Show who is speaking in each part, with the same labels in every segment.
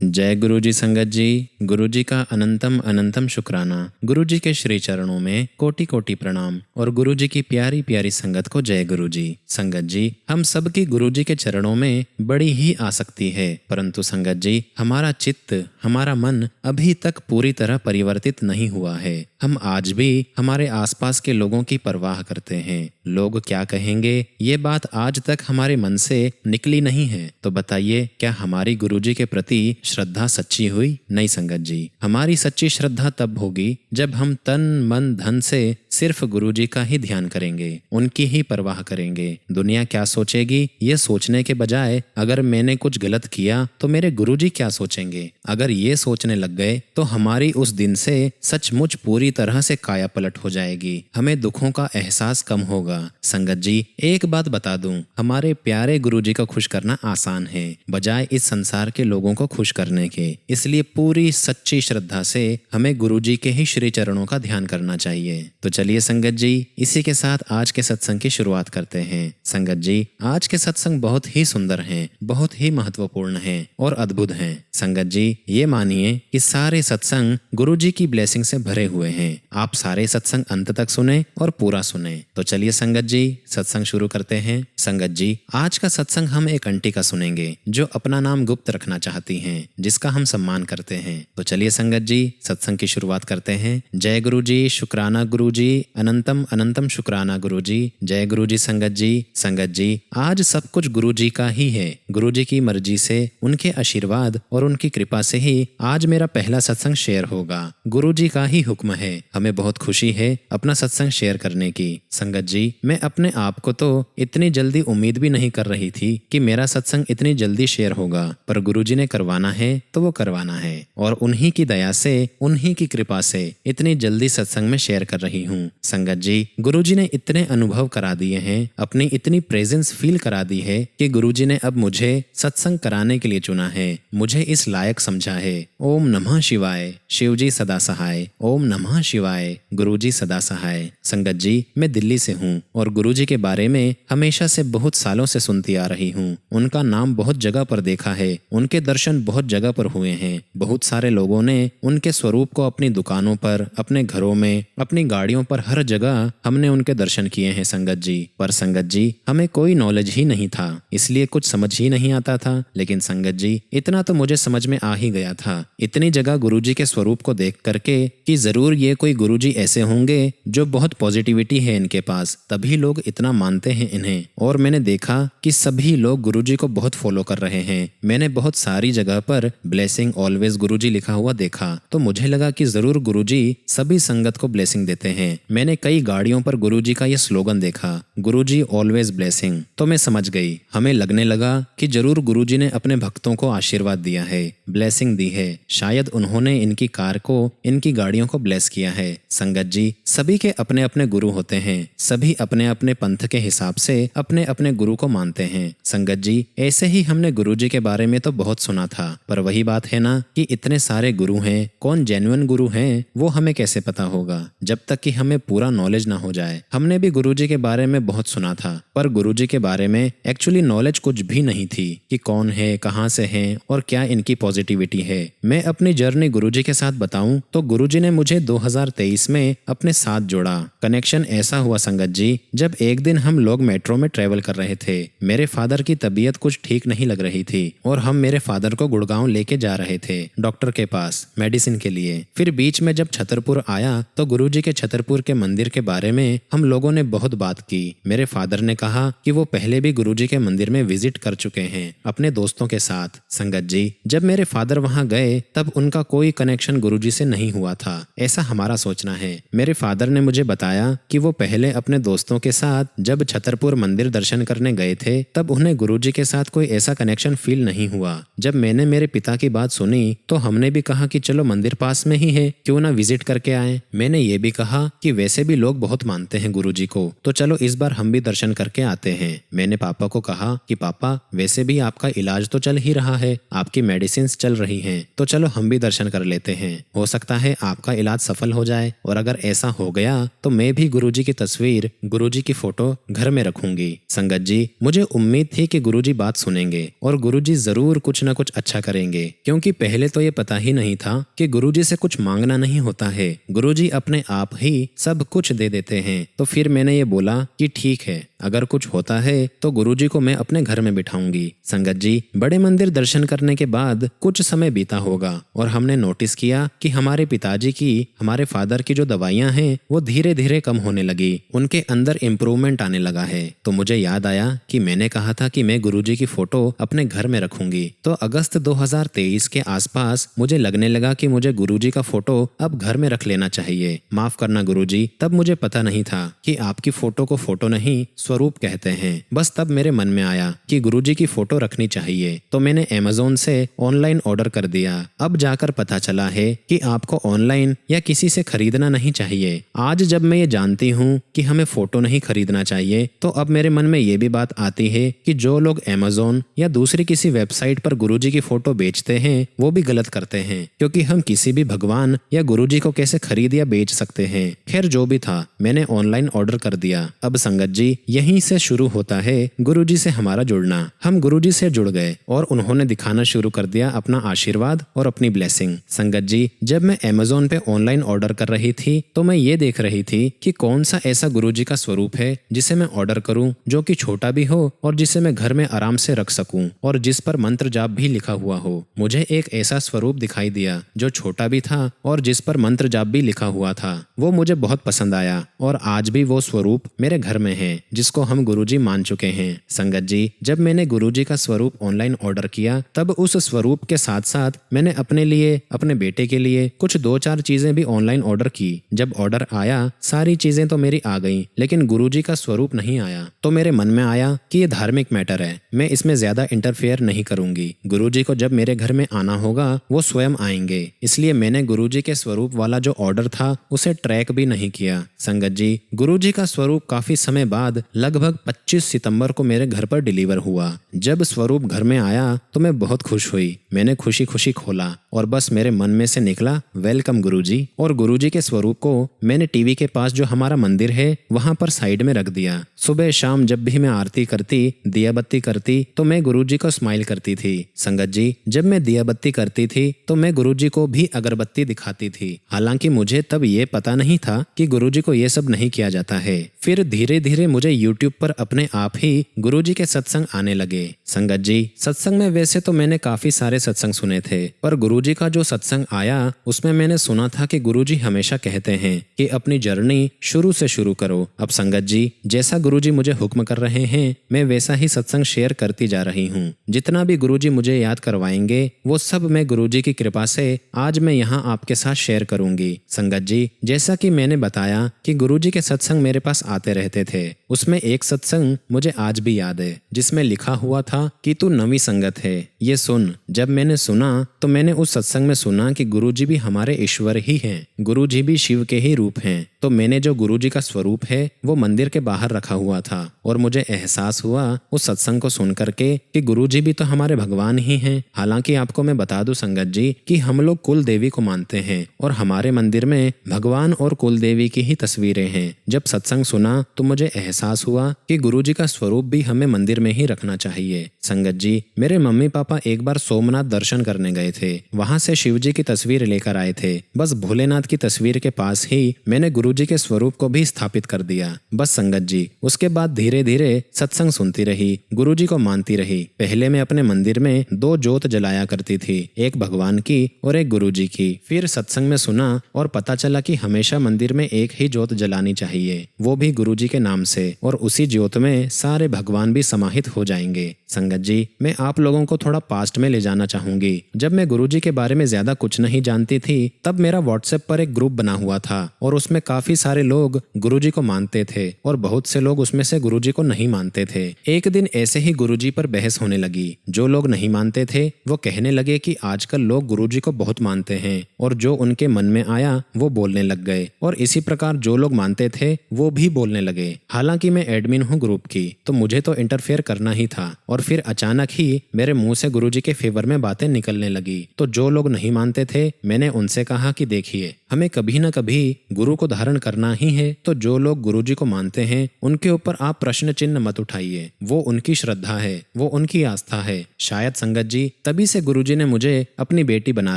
Speaker 1: जय गुरु जी संगत जी। गुरु जी का अनंतम अनंतम शुक्राना। गुरु जी के श्री चरणों में कोटि कोटि प्रणाम और गुरु जी की प्यारी प्यारी संगत को जय गुरु जी। संगत जी, हम सबकी गुरु जी के चरणों में बड़ी ही आसक्ति है, परंतु संगत जी हमारा चित्त, हमारा मन अभी तक पूरी तरह परिवर्तित नहीं हुआ है। हम आज भी हमारे आसपास के लोगों की परवाह करते हैं। लोग क्या कहेंगे, ये बात आज तक हमारे मन से निकली नहीं है। तो बताइए, क्या हमारी गुरु जी के प्रति श्रद्धा सच्ची हुई? नहीं संगत जी, हमारी सच्ची श्रद्धा तब होगी जब हम तन मन धन से सिर्फ गुरु जी का ही ध्यान करेंगे, उनकी ही परवाह करेंगे। दुनिया क्या सोचेगी ये सोचने के बजाय अगर मैंने कुछ गलत किया तो मेरे गुरु जी क्या सोचेंगे, अगर ये सोचने लग गए तो हमारी उस दिन से सचमुच पूरी तरह से काया पलट हो जाएगी। हमें दुखों का एहसास कम होगा। संगत जी, एक बात बता दूं, हमारे प्यारे गुरु जी को खुश करना आसान है बजाय इस संसार के लोगों को खुश करने के। इसलिए पूरी सच्ची श्रद्धा से हमें गुरु जी के ही श्री चरणों का ध्यान करना चाहिए। तो चलिए संगत जी, इसी के साथ आज के सत्संग की शुरुआत करते हैं। संगत जी, आज के सत्संग बहुत ही सुंदर हैं, बहुत ही महत्वपूर्ण हैं और अद्भुत हैं। संगत जी, ये मानिए कि सारे सत्संग गुरु जी की ब्लेसिंग से भरे हुए हैं। आप सारे सत्संग अंत तक सुने और पूरा सुने। तो चलिए संगत जी, सत्संग शुरू करते हैं। संगत जी, आज का सत्संग हम एक आंटी का सुनेंगे जो अपना नाम गुप्त रखना चाहती हैं, जिसका हम सम्मान करते हैं। तो चलिए संगत जी, सत्संग की शुरुआत करते हैं। जय गुरु जी, शुक्राना गुरु जी, अनंतम अनंतम शुक्राना गुरु जी। जय गुरु जी संगत जी। संगत जी, आज सब कुछ गुरु जी का ही है। गुरु जी की मर्जी से, उनके आशीर्वाद और उनकी कृपा से ही आज मेरा पहला सत्संग शेयर होगा। गुरु जी का ही हुक्म है। हमें बहुत खुशी है अपना सत्संग शेयर करने की। संगत जी, मैं अपने आप को तो इतनी जल्दी उम्मीद भी नहीं कर रही थी कि मेरा सत्संग इतनी जल्दी शेयर होगा, पर गुरु जी ने करवाना है तो वो करवाना है और उन्हीं की दया से, उन्हीं की कृपा से इतनी जल्दी सत्संग में शेयर कर रही हूँ। संगत जी, गुरु जी ने इतने अनुभव करा दिए हैं, अपनी इतनी प्रेजेंस फील करा दी है कि गुरु जी ने अब मुझे सत्संग कराने के लिए चुना है, मुझे इस लायक समझा है। ओम नमः शिवाय। शिव जी सदा सहाय। ओम नमः शिवाय। गुरु जी सदा सहाय। संगत जी, मैं दिल्ली से हूँ और गुरु जी के बारे में हमेशा से बहुत सालों से सुनती आ रही हूँ। उनका नाम बहुत जगह पर देखा है, उनके दर्शन बहुत जगह पर हुए हैं। बहुत सारे लोगों ने उनके स्वरूप को अपनी दुकानों पर, अपने घरों में, अपनी गाड़ियों पर, हर जगह हमने उनके दर्शन किए हैं संगत जी। पर संगत जी, हमें कोई नॉलेज ही नहीं था, इसलिए कुछ समझ ही नहीं आता था। लेकिन संगत जी, इतना तो मुझे समझ में आ ही गया था इतनी जगह गुरु जी के स्वरूप को देख करके कि जरूर ये कोई गुरु जी ऐसे होंगे जो बहुत पॉजिटिविटी है इनके पास, तभी लोग इतना मानते हैं इन्हें। और मैंने देखा कि सभी लोग गुरु जी को बहुत फॉलो कर रहे हैं। मैंने बहुत सारी जगह पर ब्लेसिंग ऑलवेज गुरु जी लिखा हुआ देखा, तो मुझे लगा कि जरूर गुरु जी सभी संगत को ब्लेसिंग देते हैं। मैंने कई गाड़ियों पर गुरु जी का यह स्लोगन देखा, गुरु जी ऑलवेज ब्लेसिंग, तो मैं समझ गई। हमें लगने लगा कि जरूर गुरु जी ने अपने भक्तों को आशीर्वाद दिया है, ब्लेसिंग दी है। शायद उन्होंने इनकी कार को, इनकी गाड़ियों को ब्लेस किया है। संगत जी, सभी के अपने अपने गुरु होते हैं, सभी अपने अपने पंथ के हिसाब से अपने अपने गुरु को मानते हैं। संगत जी, ऐसे ही हमने गुरु जी के बारे में तो बहुत सुना था, पर वही बात है ना कि इतने सारे गुरु हैं, कौन जेन्युइन गुरु हैं वो हमें कैसे पता होगा जब तक कि हमें पूरा नॉलेज ना हो जाए। हमने भी गुरु जी के बारे में बहुत सुना था, पर गुरु जी के बारे में एक्चुअली नॉलेज कुछ भी नहीं थी कि कौन है, कहाँ से हैं और क्या इनकी पॉजिटिविटी है। मैं अपनी जर्नी गुरु जी के साथ बताऊं तो गुरु जी ने मुझे 2023 में अपने साथ जोड़ा। कनेक्शन ऐसा हुआ संगत जी, जब एक दिन हम लोग मेट्रो में ट्रेवल कर रहे थे। मेरे फादर की तबीयत कुछ ठीक नहीं लग रही थी और हम मेरे फादर को गुड़गांव लेके जा रहे थे डॉक्टर के पास मेडिसिन के लिए। फिर बीच में जब छतरपुर आया तो गुरु जी के छतरपुर के मंदिर के बारे में हम लोगों ने बहुत बात की। मेरे फादर ने कहा कि वो पहले भी गुरु जी के मंदिर में विजिट कर चुके हैं अपने दोस्तों के साथ। संगत जी, जब मेरे फादर वहां गए तब उनका कोई कनेक्शन गुरु जी से नहीं हुआ था, ऐसा हमारा सोचना है। मेरे फादर ने मुझे बताया कि वो पहले अपने दोस्तों के साथ जब छतरपुर मंदिर दर्शन करने गए थे तब उन्हें गुरु जी के साथ कोई ऐसा कनेक्शन फील नहीं हुआ। जब मैंने मेरे पिता की बात सुनी तो हमने भी कहा कि चलो मंदिर पास में ही है, क्यों ना विजिट करके आए। मैंने ये भी कहा कि वैसे भी लोग बहुत मानते हैं गुरुजी को, तो चलो इस बार हम भी दर्शन करके आते हैं। मैंने पापा को कहा कि पापा वैसे भी आपका इलाज तो चल ही रहा है, आपकी मेडिसिन चल रही हैं, तो चलो हम भी दर्शन कर लेते हैं, हो सकता है आपका इलाज सफल हो जाए। और अगर ऐसा हो गया तो मैं भी गुरुजी की तस्वीर, गुरुजी की फोटो घर में रखूंगी। संगत जी, मुझे उम्मीद थी कि गुरुजी बात सुनेंगे और गुरुजी जरूर कुछ न कुछ अच्छा करेंगे, क्योंकि पहले तो ये पता ही नहीं था कि गुरुजी से कुछ मांगना नहीं होता है, गुरुजी अपने आप ही सब कुछ दे देते हैं। तो फिर मैंने ये बोला कि ठीक है, अगर कुछ होता है तो गुरुजी को मैं अपने घर में बिठाऊंगी। संगत जी, बड़े मंदिर दर्शन करने के बाद कुछ समय बीता होगा और हमने नोटिस किया कि हमारे पिताजी की, हमारे फादर की जो दवाइयां हैं वो धीरे धीरे कम होने लगी, उनके अंदर इम्प्रूवमेंट आने लगा है। तो मुझे याद आया कि मैंने कहा था कि मैं गुरुजी की फोटो अपने घर में रखूंगी। तो अगस्त 2023 के आसपास मुझे लगने लगा कि मुझे गुरुजी का फोटो अब घर में रख लेना चाहिए। माफ करना गुरुजी, तब मुझे पता नहीं था कि आपकी फोटो को फोटो नहीं स्वरूप कहते हैं। बस तब मेरे मन में आया कि गुरुजी की फोटो रखनी चाहिए, तो मैंने अमेज़न से ऑनलाइन ऑर्डर कर दिया। अब जाकर पता चला है कि आपको ऑनलाइन या किसी से खरीदना नहीं चाहिए। आज जब मैं ये जानती हूँ कि हमें फोटो नहीं खरीदना चाहिए, तो अब मेरे मन में ये भी बात आती है कि जो लोग अमेज़न या दूसरी किसी वेबसाइट पर गुरुजी की फोटो बेचते हैं वो भी गलत करते हैं, क्योंकि हम किसी भी भगवान या गुरुजी को कैसे खरीद या बेच सकते हैं। खैर जो भी था, मैंने ऑनलाइन ऑर्डर कर दिया। अब संगत जी, यहीं से शुरू होता है गुरुजी से हमारा जुड़ना। हम गुरुजी से जुड़ गए और उन्होंने दिखाना शुरू कर दिया अपना आशीर्वाद और अपनी ब्लेसिंग। संगत जी, जब मैं अमेज़न पे ऑनलाइन ऑर्डर कर रही थी तो मैं ये देख रही थी कि कौन सा ऐसा गुरुजी का स्वरूप है जिसे मैं ऑर्डर करूं, जो कि छोटा भी हो और जिसे मैं घर में आराम से रख सकूं और जिस पर मंत्र जाप भी लिखा हुआ हो। मुझे एक ऐसा स्वरूप दिखाई दिया जो छोटा भी था और जिस पर मंत्र जाप भी लिखा हुआ था। वो मुझे बहुत पसंद आया और आज भी वो स्वरूप मेरे घर में है, जिसको हम गुरुजी मान चुके हैं। संगत जी, जब मैंने गुरुजी का स्वरूप ऑनलाइन ऑर्डर किया तब उस स्वरूप के साथ साथ मैंने अपने लिए, अपने बेटे के लिए कुछ 2-4 चीजें भी ऑनलाइन ऑर्डर की। जब ऑर्डर आया सारी चीजें तो मेरी आ गई, लेकिन गुरुजी का स्वरूप नहीं आया। तो मेरे मन में आया कि ये धार्मिक मैटर है, मैं इसमें ज्यादा इंटरफेयर नहीं करूंगी। गुरुजी को जब मेरे घर में आना होगा वो स्वयं आएंगे, इसलिए मैंने गुरुजी के स्वरूप वाला जो ऑर्डर था उसे ट्रैक भी नहीं किया। संगत जी, गुरुजी का स्वरूप काफी समय बाद लगभग 25 सितंबर को मेरे घर पर डिलीवर हुआ। जब स्वरूप घर में आया तो मैं बहुत खुश हुई। मैंने खुशी खुशी खोला और बस मेरे मन में से निकला वेलकम गुरुजी। और गुरुजी के स्वरूप को मैंने टीवी के पास जो हमारा मंदिर है वहां पर साइड में रख दिया। सुबह शाम जब भी मैं आरती करती, दिया बत्ती करती, तो मैं गुरुजी को स्माइल करती थी। संगत जी, जब मैं दिया बत्ती करती थी तो मैं गुरुजी को भी अगरबत्ती दिखाती थी। हालांकि मुझे तब ये पता नहीं था कि गुरुजी को ये सब नहीं किया जाता है। फिर धीरे धीरे मुझे YouTube पर अपने आप ही गुरुजी के सत्संग आने लगे। संगत जी, सत्संग में वैसे तो मैंने काफी सारे सत्संग सुने थे, पर गुरुजी का जो सत्संग आया उसमें मैंने सुना था कि गुरुजी हमेशा कहते हैं कि अपनी जर्नी शुरू से शुरू करो। अब संगत जी, जैसा गुरुजी मुझे हुक्म कर रहे हैं मैं वैसा ही सत्संग शेयर करती जा रही हूँ। जितना भी गुरुजी मुझे याद करवाएंगे वो सब मैं गुरुजी की कृपा से आज मैं यहाँ आपके साथ शेयर करूंगी। संगत जी, जैसा कि मैंने बताया कि गुरुजी के सत्संग मेरे पास आते रहते थे, उसमें एक सत्संग मुझे आज भी याद है जिसमें लिखा हुआ था कि तू नवी संगत है, ये सुन। जब मैंने सुना तो मैंने उस सत्संग में सुना कि गुरुजी भी हमारे ईश्वर ही हैं, गुरुजी भी शिव के ही रूप हैं। तो मैंने जो गुरुजी का स्वरूप है वो मंदिर के बाहर रखा हुआ था और मुझे एहसास हुआ उस सत्संग को सुन करके कि गुरुजी भी तो हमारे भगवान ही हैं। हालांकि आपको मैं बता दूं संगत जी कि हम लोग कुल देवी को मानते हैं और हमारे मंदिर में भगवान और कुल देवी की ही तस्वीरें हैं। जब सत्संग सुना तो मुझे एहसास हुआ कि गुरुजी का स्वरूप भी हमें मंदिर में ही रखना चाहिए। संगत जी, मेरे मम्मी पापा एक बार सोमनाथ दर्शन करने गए थे, वहां से शिवजी की तस्वीर लेकर आए थे। बस भोलेनाथ की तस्वीर के पास ही मैंने गुरुजी के स्वरूप को भी स्थापित कर दिया। बस संगत जी, उसके बाद धीरे धीरे सत्संग सुनती रही, गुरुजी को मानती रही। पहले मैं अपने मंदिर में 2 जोत जलाया करती थी, एक भगवान की और एक गुरुजी की। फिर सत्संग में सुना और पता चला कि हमेशा मंदिर में एक ही जोत जलानी चाहिए, वो भी गुरुजी के नाम से, और उसी ज्योत में सारे भगवान भी समाहित हो जाएंगे। संगत जी, मैं आप लोगों को थोड़ा पास्ट में ले जाना चाहूंगी। जब मैं गुरुजी के बारे में ज्यादा कुछ नहीं जानती थी तब मेरा व्हाट्सएप पर एक ग्रुप बना हुआ था और उसमें काफी सारे लोग गुरुजी को मानते थे और बहुत से लोग उसमें से गुरुजी को नहीं मानते थे। एक दिन ऐसे ही गुरुजी पर बहस होने लगी। जो लोग नहीं मानते थे वो कहने लगे कि आजकल लोग गुरुजी को बहुत मानते हैं, और जो उनके मन में आया वो बोलने लग गए। और इसी प्रकार जो लोग मानते थे वो भी बोलने लगे। हालांकि मैं एडमिन हूँ ग्रुप की, तो मुझे तो इंटरफेयर करना ही था। और फिर अचानक ही मेरे मुंह से गुरुजी के फेवर में बातें निकलने लगी। तो जो लोग नहीं मानते थे, मैंने उनसे कहा कि देखिए, हमें कभी न कभी गुरु को धारण करना ही है। तो जो लोग गुरुजी को मानते हैं उनके ऊपर आप प्रश्न चिन्ह मत उठाइए। वो उनकी श्रद्धा है, वो उनकी आस्था है। शायद संगत जी तभी से गुरुजी ने मुझे अपनी बेटी बना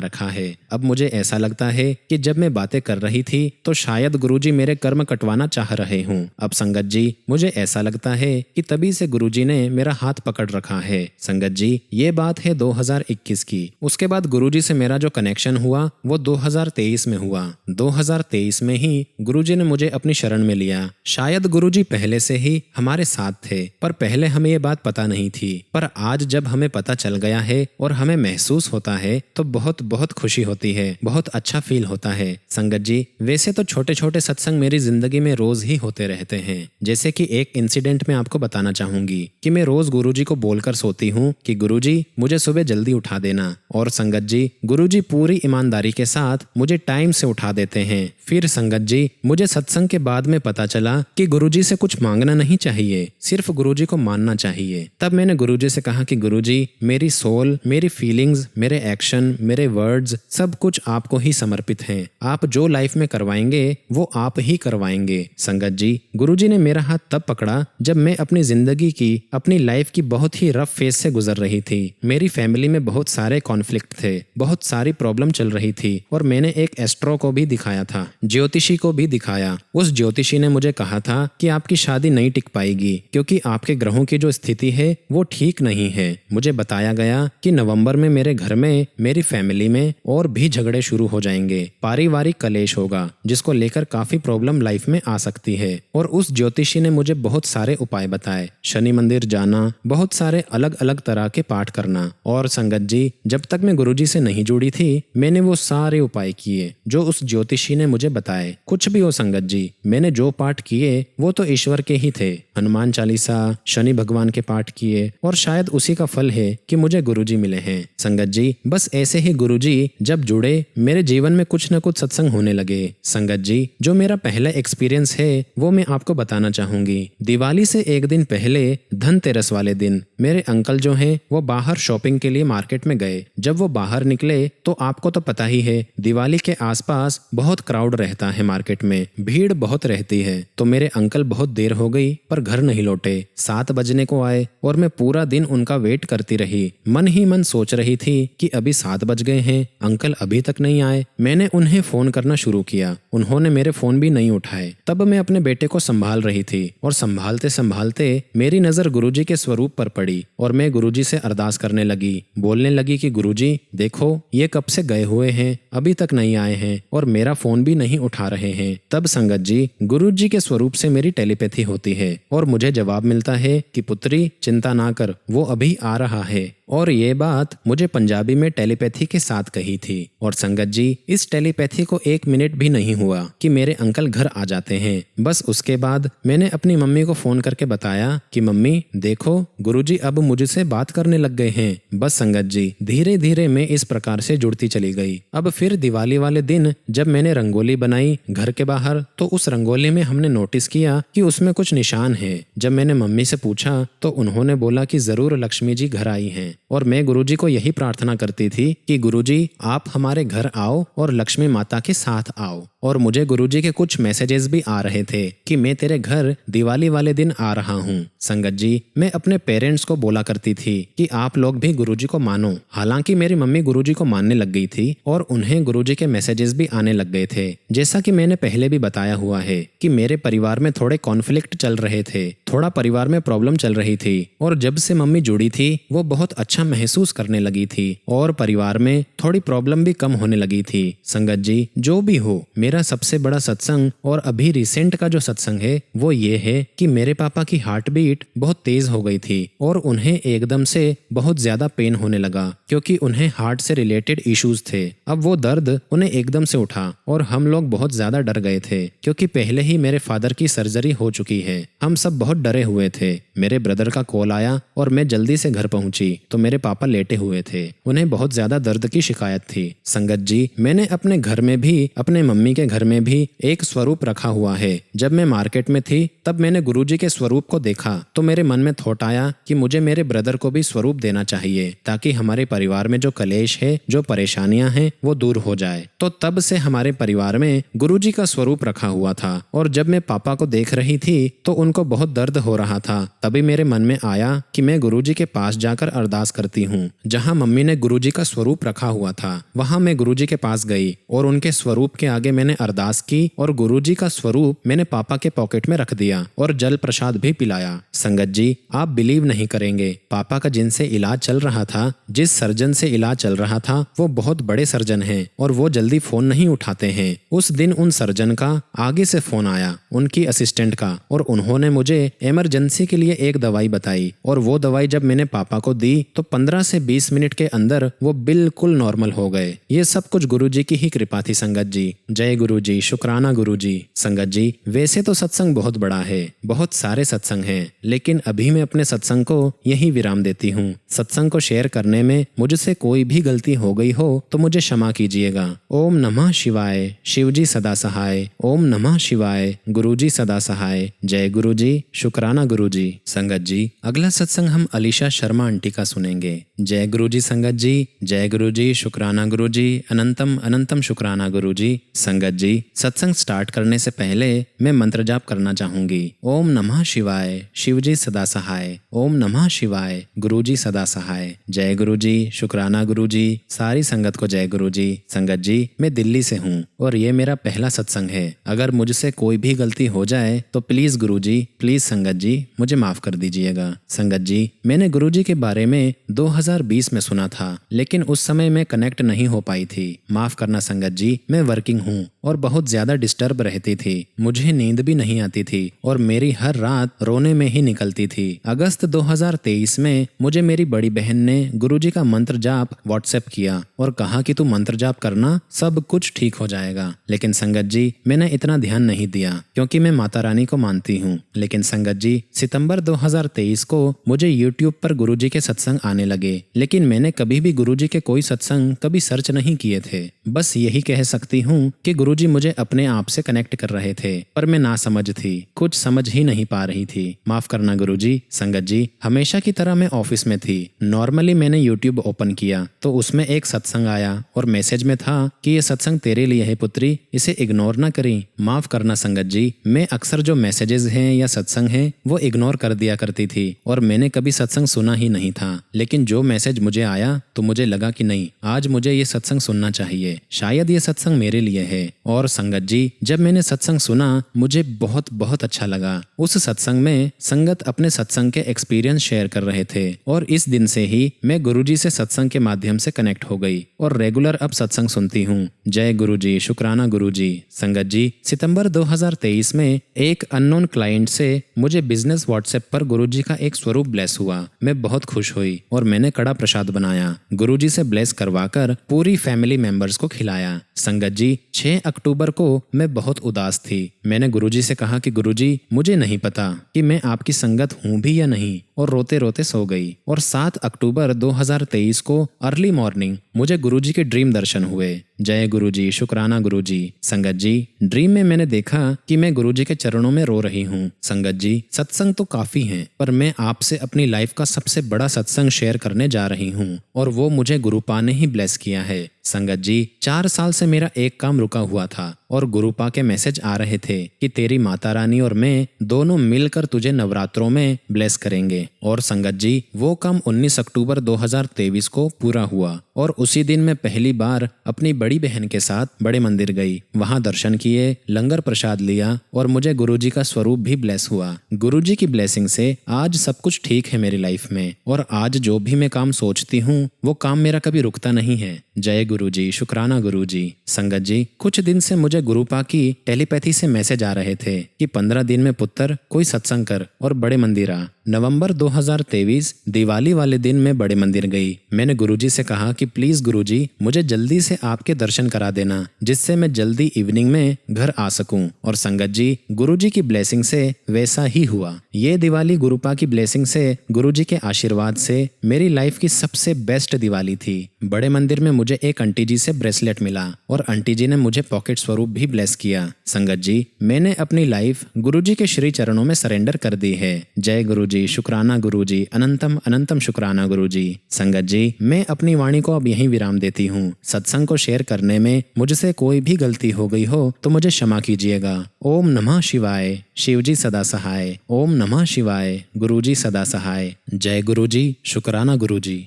Speaker 1: रखा है। अब मुझे ऐसा लगता है कि जब मैं बातें कर रही थी तो शायद गुरुजी मेरे कर्म कटवाना चाह रहे हूँ। अब संगत जी मुझे ऐसा लगता है कि तभी से गुरुजी ने मेरा हाथ पकड़ रखा है। संगत जी ये बात है 2021 की। उसके बाद गुरुजी से मेरा जो कनेक्शन हुआ वो 2023 में हुआ। 2023 में ही गुरुजी ने मुझे अपनी शरण में लिया। शायद गुरुजी पहले से ही हमारे साथ थे, पर पहले हमें ये बात पता नहीं थी। पर आज जब हमें पता चल गया है और हमें महसूस होता है तो बहुत बहुत खुशी होती है, बहुत अच्छा फील होता है। संगत जी वैसे तो छोटे छोटे सत्संग मेरी जिंदगी में रोज ही होते रहते हैं। जैसे कि एक इंसिडेंट में आपको बताना चाहूंगी कि मैं रोज गुरुजी को बोलकर सोती हूँ कि गुरुजी मुझे सुबह जल्दी उठा देना। और संगत जी गुरुजी पूरी ईमानदारी के साथ मुझे टाइम से उठा देते हैं। फिर संगत जी मुझे सत्संग के बाद में पता चला कि गुरुजी से कुछ मांगना नहीं चाहिए, सिर्फ गुरुजी को मानना चाहिए। तब मैंने गुरुजी से कहा कि गुरुजी मेरी सोल, मेरी फीलिंग्स, मेरे एक्शन, मेरे वर्ड्स सब कुछ आपको ही समर्पित हैं। आप जो लाइफ में करवाएंगे वो आप ही करवाएंगे। संगत जी गुरुजी ने मेरा हाथ तब पकड़ा जब मैं अपनी जिंदगी की, अपनी लाइफ की बहुत ही रफ फेज से गुजर रही थी। मेरी फैमिली में बहुत सारे कॉन्फ्लिक्ट थे, बहुत सारी प्रॉब्लम चल रही थी। और मैंने एक एस्ट्रो को भी दिखाया था, ज्योतिषी को भी दिखाया। उस ज्योतिषी ने मुझे कहा था कि आपकी शादी नहीं टिक पाएगी क्योंकि आपके ग्रहों की जो स्थिति है वो ठीक नहीं है। मुझे बताया गया कि नवंबर में मेरे घर में, मेरी फैमिली में और भी झगड़े शुरू हो जाएंगे, पारिवारिक कलेश होगा जिसको लेकर काफी प्रॉब्लम लाइफ में आ सकती है। और उस ज्योतिषी ने मुझे बहुत सारे उपाय बताए, शनि मंदिर जाना, बहुत सारे अलग अलग तरह के पाठ करना। और संगत जी जब तक मैं गुरुजी से नहीं जुड़ी थी मैंने वो सारे उपाय किए जो उस ज्योतिषी ने मुझे बताए। कुछ भी हो संगत जी, मैंने जो पाठ किए वो तो ईश्वर के ही थे। हनुमान चालीसा, शनि भगवान के पाठ किए और शायद उसी का फल है कि मुझे गुरुजी मिले हैं। संगत जी बस ऐसे ही गुरुजी जब जुड़े मेरे जीवन में कुछ न कुछ सत्संग होने लगे। संगत जी जो मेरा पहला एक्सपीरियंस है वो मैं आपको बताना चाहूंगी। दिवाली से एक दिन पहले धनतेरस वाले दिन मेरे अंकल जो हैं वो बाहर शॉपिंग के लिए मार्केट में गए। जब वो बाहर निकले तो आपको तो पता ही है दिवाली के आसपास बहुत क्राउड रहता है, मार्केट में भीड़ बहुत रहती है। तो मेरे अंकल बहुत देर हो गई पर घर नहीं लौटे। 7 बजने को आए और मैं पूरा दिन उनका वेट करती रही। मन ही मन सोच रही थी कि अभी 7 बज गए हैं, अंकल अभी तक नहीं आए। मैंने उन्हें फोन करना शुरू किया, उन्होंने मेरे फोन भी नहीं उठाए। तब मैं अपने बेटे को संभाल रही थी और संभालते संभालते मेरी नजर गुरुजी के स्वरूप पर पड़ी और मैं गुरुजी से अरदास करने लगी, बोलने लगी कि गुरुजी देखो ये कब से गए हुए हैं, अभी तक नहीं आए हैं और मेरा फोन भी नहीं उठा रहे हैं। तब संगत जी गुरुजी के स्वरूप से मेरी टेलीपैथी होती है और मुझे जवाब मिलता है कि पुत्री चिंता ना कर, वो अभी आ रहा है। और ये बात मुझे पंजाबी में टेलीपैथी के साथ कही थी। और संगत जी इस टेलीपैथी को 1 मिनट भी नहीं हुआ कि मेरे अंकल घर आ जाते हैं। बस उसके बाद मैंने अपनी मम्मी को फोन करके बताया कि मम्मी देखो गुरुजी अब मुझसे बात करने लग गए हैं। बस संगत जी धीरे धीरे मैं इस प्रकार से जुड़ती चली गई। अब फिर दिवाली वाले दिन जब मैंने रंगोली बनाई घर के बाहर तो उस रंगोली में हमने नोटिस किया कि उसमें कुछ निशान है। जब मैंने मम्मी से पूछा तो उन्होंने बोला कि जरूर लक्ष्मी जी घर आई हैं। और मैं गुरुजी को यही प्रार्थना करती थी कि गुरुजी आप हमारे घर आओ और लक्ष्मी माता के साथ आओ। और मुझे गुरुजी के कुछ मैसेजेस भी आ रहे थे कि मैं तेरे घर दिवाली वाले दिन आ रहा हूँ। संगत जी मैं अपने पेरेंट्स को बोला करती थी कि आप लोग भी गुरुजी को मानो। हालांकि मेरी मम्मी गुरुजी को मानने लग गई थी और उन्हें गुरुजी के मैसेजेस भी आने लग गए थे। जैसा कि मैंने पहले भी बताया हुआ है कि मेरे परिवार में थोड़े कॉन्फ्लिक्ट चल रहे थे, थोड़ा परिवार में प्रॉब्लम चल रही थी। और जब से मम्मी जुड़ी थी वो बहुत अच्छा महसूस करने लगी थी और परिवार में थोड़ी प्रॉब्लम भी कम होने लगी थी। संगत जी जो भी हो मेरा सबसे बड़ा सत्संग और अभी रिसेंट का जो सत्संग है वो ये है कि मेरे पापा की हार्ट बीट बहुत तेज हो गई थी और उन्हें एकदम से बहुत ज्यादा पेन होने लगा क्योंकि उन्हें हार्ट से रिलेटेड इश्यूज थे। अब वो दर्द उन्हें एकदम से उठा और हम लोग बहुत ज्यादा डर गए थे क्योंकि पहले ही मेरे फादर की सर्जरी हो चुकी है। हम सब बहुत डरे हुए थे। मेरे ब्रदर का कॉल आया और मैं जल्दी से घर पहुंची तो तो मेरे पापा लेटे हुए थे। उन्हें बहुत ज्यादा दर्द की शिकायत थी। संगत जी, मैंने अपने घर में भी, अपने मम्मी के घर में भी एक स्वरूप रखा हुआ है। जब मैं मार्केट में थी तब मैंने गुरुजी के स्वरूप को देखा तो मेरे मन में थॉट आया कि मुझे मेरे ब्रदर को भी स्वरूप देना चाहिए ताकि हमारे परिवार में जो कलेश है, जो परेशानियां हैं, वो दूर हो जाए। तो तब से हमारे परिवार में गुरुजी का स्वरूप रखा हुआ था। और जब मैं पापा को देख रही थी तो उनको बहुत दर्द हो रहा था। तभी मेरे मन में आया कि मैं गुरुजी के पास जाकर अरदास करती हूँ। जहाँ मम्मी ने गुरुजी का स्वरूप रखा हुआ था वहाँ मैं गुरुजी के पास गई और उनके स्वरूप के आगे मैंने अरदास की और गुरुजी का स्वरूप मैंने पापा के पॉकेट में रख दिया और जल प्रसाद भी पिलाया। संगत जी, आप बिलीव नहीं करेंगे, पापा का जिनसे इलाज चल रहा था, जिस सर्जन से इलाज चल रहा था, वो बहुत बड़े सर्जन हैं और वो जल्दी फोन नहीं उठाते हैं। उस दिन उन सर्जन का आगे से फोन आया, उनकी असिस्टेंट का, और उन्होंने मुझे इमरजेंसी के लिए एक दवाई बताई और वो दवाई जब मैंने पापा को दी तो 15 से 20 मिनट के अंदर वो बिल्कुल नॉर्मल हो गए। ये सब कुछ गुरुजी की ही कृपा थी। संगत जी, जय गुरुजी, शुक्राना गुरुजी। संगत जी, वैसे तो सत्संग बहुत बड़ा है, बहुत सारे सत्संग हैं, लेकिन अभी मैं अपने सत्संग को यही विराम देती हूँ। सत्संग को शेयर करने में मुझसे कोई भी गलती हो गई हो तो मुझे क्षमा कीजिएगा। ओम नमः शिवाय, शिवजी सदा सहाय। ओम नमः शिवाय, गुरुजी सदा सहाय। जय गुरुजी, शुक्राना गुरुजी। संगत जी, अगला सत्संग हम अलीशा शर्मा आंटी का सुनेंगे। जय गुरुजी संगत जी, जय गुरुजी, शुक्राना गुरुजी, अनंतम अनंतम शुक्राना गुरुजी। संगत जी, सत्संग स्टार्ट करने से पहले मैं मंत्र जाप करना चाहूंगी। ओम नमः शिवाय, शिवजी सदा सहाय। ओम नमः शिवाय, गुरुजी सदा सहाय। जय गुरुजी, शुक्राना गुरुजी। सारी संगत को जय गुरुजी। संगत जी, मैं दिल्ली से हूँ और ये मेरा पहला सत्संग है। अगर मुझसे कोई भी गलती हो जाए तो प्लीज गुरुजी, प्लीज संगत जी, मुझे माफ कर दीजिएगा। संगत जी, मैंने गुरुजी के बारे में 2020 में सुना था, लेकिन उस समय मैं कनेक्ट नहीं हो पाई थी। माफ करना संगत जी, मैं वर्किंग हूँ और बहुत ज्यादा डिस्टर्ब रहती थी। मुझे नींद भी नहीं आती थी और मेरी हर रात रोने में ही निकलती थी। अगस्त 2023 में मुझे मेरी बड़ी बहन ने गुरुजी का मंत्र जाप व्हाट्सएप किया और कहा कि तू मंत्र जाप करना, सब कुछ ठीक हो जाएगा। लेकिन संगत जी, मैंने इतना ध्यान नहीं दिया क्योंकि मैं माता रानी को मानती हूँ। लेकिन संगत जी, सितंबर 2023 को मुझे यूट्यूब पर गुरुजी के सत्संग आने लगे, लेकिन मैंने कभी भी गुरुजी के कोई सत्संग कभी सर्च नहीं किए थे। बस यही कह सकती हूँ कि गुरुजी मुझे अपने आप से कनेक्ट कर रहे थे, पर मैं ना समझ थी, कुछ समझ ही नहीं पा रही थी। माफ करना गुरुजी। संगत जी, हमेशा की तरह मैं ऑफिस में थी। नॉर्मली मैंने यूट्यूब ओपन किया तो उसमें एक सत्संग आया और मैसेज में था कि ये सत्संग तेरे लिए है पुत्री, इसे इग्नोर ना करी। माफ करना संगत जी, मैं अक्सर जो मैसेजेस हैं या सत्संग हैं वो इग्नोर कर दिया करती थी और मैंने कभी सत्संग सुना ही नहीं था। लेकिन जो मैसेज मुझे आया तो मुझे लगा कि नहीं, आज मुझे ये सत्संग सुनना चाहिए, शायद ये सत्संग मेरे लिए है। और संगत जी, जब मैंने सत्संग सुना मुझे बहुत बहुत अच्छा लगा। उस सत्संग में संगत अपने सत्संग के एक्सपीरियंस शेयर कर रहे थे और इस दिन से ही मैं गुरुजी से सत्संग के माध्यम से कनेक्ट हो गई और रेगुलर अब सत्संग सुनती हूँ। जय गुरुजी, शुक्राना गुरुजी। संगत जी, सितंबर 2023 में एक अननोन क्लाइंट से मुझे बिजनेस व्हाट्सएप पर गुरुजी का एक स्वरूप ब्लेस हुआ। मैं बहुत खुश हुई और मैंने कड़ा प्रसाद बनाया, गुरुजी से ब्लेस करवाकर पूरी फैमिली मेंबर्स को खिलाया। संगत जी, 6 अक्टूबर को मैं बहुत उदास थी। मैंने गुरुजी से कहा कि गुरुजी, मुझे नहीं पता कि मैं आपकी संगत हूँ भी या नहीं, और रोते रोते सो गई। और 7 अक्टूबर 2023 को अर्ली मॉर्निंग मुझे गुरुजी के ड्रीम दर्शन हुए। जय गुरुजी, शुक्राना गुरुजी। संगत जी, ड्रीम में मैंने देखा कि मैं गुरुजी के चरणों में रो रही हूँ। संगत जी, सत्संग तो काफी हैं, पर मैं आपसे अपनी लाइफ का सबसे बड़ा सत्संग शेयर करने जा रही हूँ और वो मुझे गुरुपा ने ही ब्लेस किया है। संगत जी, 4 साल से मेरा एक काम रुका हुआ था और गुरुपा के मैसेज आ रहे थे कि तेरी माता रानी और मैं दोनों मिलकर तुझे नवरात्रों में ब्लेस करेंगे। और संगत जी, वो काम 19 अक्टूबर 2023 को पूरा हुआ और उसी दिन मैं पहली बार अपनी बड़ी बहन के साथ बड़े मंदिर गई। वहां दर्शन किए, लंगर प्रसाद लिया और मुझे गुरुजी का स्वरूप भी ब्लेस हुआ। गुरुजी की ब्लेसिंग से आज सब कुछ ठीक है मेरी लाइफ में और आज जो भी मैं काम सोचती हूँ वो काम मेरा कभी रुकता नहीं है। जय गुरुजी, शुक्राना गुरुजी। संगत जी, कुछ दिन से मुझे गुरुपा की टेलीपैथी से मैसेज आ रहे थे कि 15 दिन में पुत्र कोई सत्संग कर और बड़े मंदिर आ। नवंबर 2023 दिवाली वाले दिन मैं बड़े मंदिर गई। मैंने गुरुजी से कहा कि प्लीज गुरुजी, मुझे जल्दी से आपके दर्शन करा देना जिससे मैं जल्दी इवनिंग में घर आ सकूं। और संगत जी, गुरुजी की ब्लेसिंग से वैसा ही हुआ। ये दिवाली गुरुपा की ब्लेसिंग से, गुरुजी के आशीर्वाद से मेरी लाइफ की सबसे बेस्ट दिवाली थी। बड़े मंदिर में मुझे एक आंटी जी से ब्रेसलेट मिला और आंटी जी ने मुझे पॉकेट स्वरूप भी ब्लेस किया। संगत जी, मैंने अपनी लाइफ गुरुजी के श्री चरणों में सरेंडर कर दी है। जय गुरुजी, शुक्राना गुरुजी, अनंतम अनंतम शुक्राना गुरुजी। संगत जी, मैं अपनी वाणी को अब यहीं विराम देती हूँ। सत्संग को शेयर करने में मुझसे कोई भी गलती हो गई हो तो मुझे क्षमा कीजिएगा। ओम नमः शिवाय। शिवजी सदा सहाय। ओम नमः शिवाय। गुरुजी सदा सहाय। जय गुरुजी, शुक्राना गुरुजी।